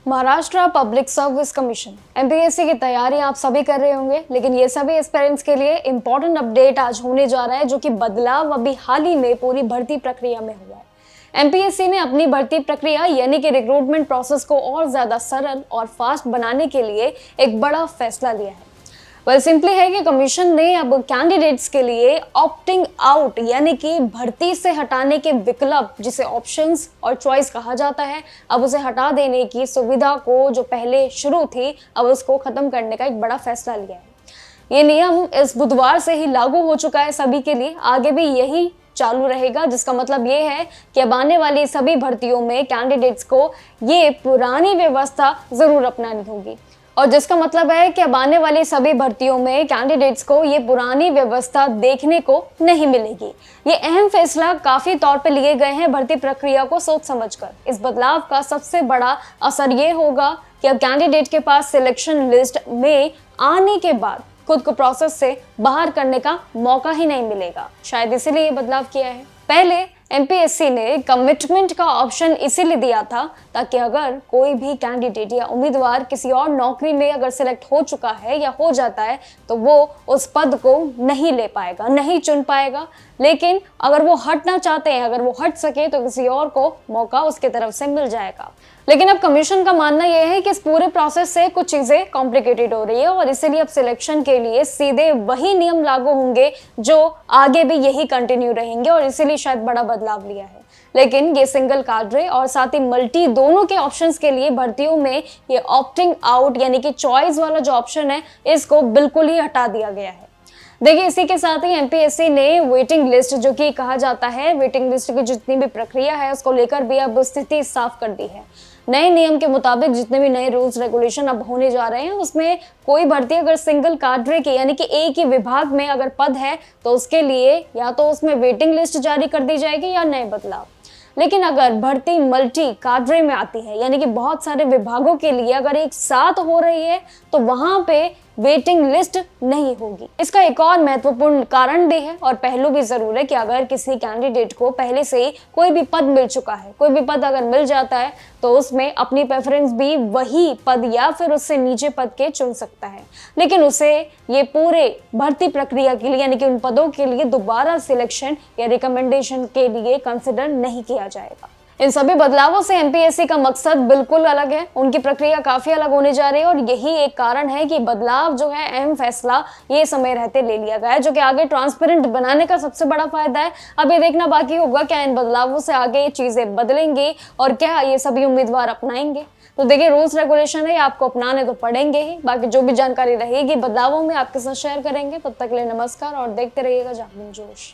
Maharashtra public service commission MPSC की तैयारी आप सभी कर रहे होंगे, लेकिन ये सभी एस्पिरेंट्स के लिए इंपॉर्टेंट अपडेट आज होने जा रहा है, जो कि बदलाव अभी हाल ही में पूरी भर्ती प्रक्रिया में हुआ है। एमपीएससी ने अपनी भर्ती प्रक्रिया यानी कि रिक्रूटमेंट प्रोसेस को और ज्यादा सरल और फास्ट बनाने के लिए एक बड़ा फैसला लिया है। वह सिंपली है कि कमीशन ने अब कैंडिडेट्स के लिए ऑप्टिंग आउट यानी कि भर्ती से हटाने के विकल्प, जिसे ऑप्शंस और चॉइस कहा जाता है, अब उसे हटा देने की सुविधा को जो पहले शुरू थी, अब उसको खत्म करने का एक बड़ा फैसला लिया है। ये नियम इस बुधवार से ही लागू हो चुका है सभी के लिए, आगे भी यही चालू रहेगा, जिसका मतलब ये है कि अब आने वाली सभी भर्तियों में कैंडिडेट्स को ये पुरानी व्यवस्था जरूर अपनानी होगी। और जिसका मतलब है कि अब आने वाली सभी भर्तियों में कैंडिडेट्स को ये पुरानी व्यवस्था देखने को नहीं मिलेगी। ये अहम फैसला काफी तौर पे लिए गए हैं भर्ती प्रक्रिया को सोच समझकर। इस बदलाव का सबसे बड़ा असर ये होगा कि अब कैंडिडेट के पास सिलेक्शन लिस्ट में आने के बाद खुद को प्रोसेस से बाहर करने का मौका ही नहीं मिलेगा। शायद इसीलिए ये बदलाव किया है। पहले एमपीएससी ने कमिटमेंट का ऑप्शन इसीलिए दिया था ताकि अगर कोई भी कैंडिडेट या उम्मीदवार किसी और नौकरी में अगर सिलेक्ट हो चुका है या हो जाता है तो वो उस पद को नहीं ले पाएगा, नहीं चुन पाएगा। लेकिन अगर वो हटना चाहते हैं, अगर वो हट सके तो किसी और को मौका उसके तरफ से मिल जाएगा। लेकिन अब कमीशन का मानना यह है कि इस पूरे प्रोसेस से कुछ चीजें कॉम्प्लिकेटेड हो रही है और इसीलिए अब सिलेक्शन के लिए सीधे वही नियम लागू होंगे जो आगे भी यही कंटिन्यू रहेंगे, और इसीलिए शायद बड़ा बदलाव लिया है। लेकिन ये सिंगल काडरे और साथ ही मल्टी दोनों के ऑप्शंस के लिए भर्तियों में ये ऑप्टिंग आउट यानी कि चॉइस वाला जो ऑप्शन है, इसको बिल्कुल ही हटा दिया गया है। देखिए, इसी के साथ ही एमपीएससी ने वेटिंग लिस्ट, जो कि कहा जाता है वेटिंग लिस्ट की जितनी भी प्रक्रिया है, उसको लेकर भी अब स्थिति साफ कर दी है। नए नियम के मुताबिक जितने भी नए रूल्स रेगुलेशन अब होने जा रहे हैं, उसमें कोई भर्ती अगर सिंगल काडरे के यानी कि एक ही विभाग में अगर पद है तो उसके लिए या तो उसमें वेटिंग लिस्ट जारी कर दी जाएगी या नए बदलाव। लेकिन अगर भर्ती मल्टी काडरे में आती है यानी कि बहुत सारे विभागों के लिए अगर एक साथ हो रही है तो वहां पे वेटिंग लिस्ट नहीं होगी। इसका एक और महत्वपूर्ण कारण भी है और पहलू भी जरूर है कि अगर किसी कैंडिडेट को पहले से ही कोई भी पद मिल चुका है, कोई भी पद अगर मिल जाता है तो उसमें अपनी प्रेफरेंस भी वही पद या फिर उससे नीचे पद के चुन सकता है। लेकिन उसे ये पूरे भर्ती प्रक्रिया के लिए यानी कि उन पदों के लिए दोबारा सिलेक्शन या रिकमेंडेशन के लिए कंसिडर नहीं किया जाएगा। इन सभी बदलावों से एमपीएससी का मकसद बिल्कुल अलग है, उनकी प्रक्रिया काफी अलग होने जा रही है और यही एक कारण है कि बदलाव जो है, अहम फैसला ये समय रहते ले लिया गया है, जो कि आगे ट्रांसपेरेंट बनाने का सबसे बड़ा फायदा है। अब ये देखना बाकी होगा क्या इन बदलावों से आगे ये चीजें बदलेंगी और क्या ये सभी उम्मीदवार अपनाएंगे। तो देखिए, रूल्स रेगुलेशन है, आपको अपनाने तो पड़ेंगे ही। बाकी जो भी जानकारी रहेगी बदलावों में आपके साथ शेयर करेंगे। तब तक के लिए नमस्कार और देखते रहिएगा जागरण जोश।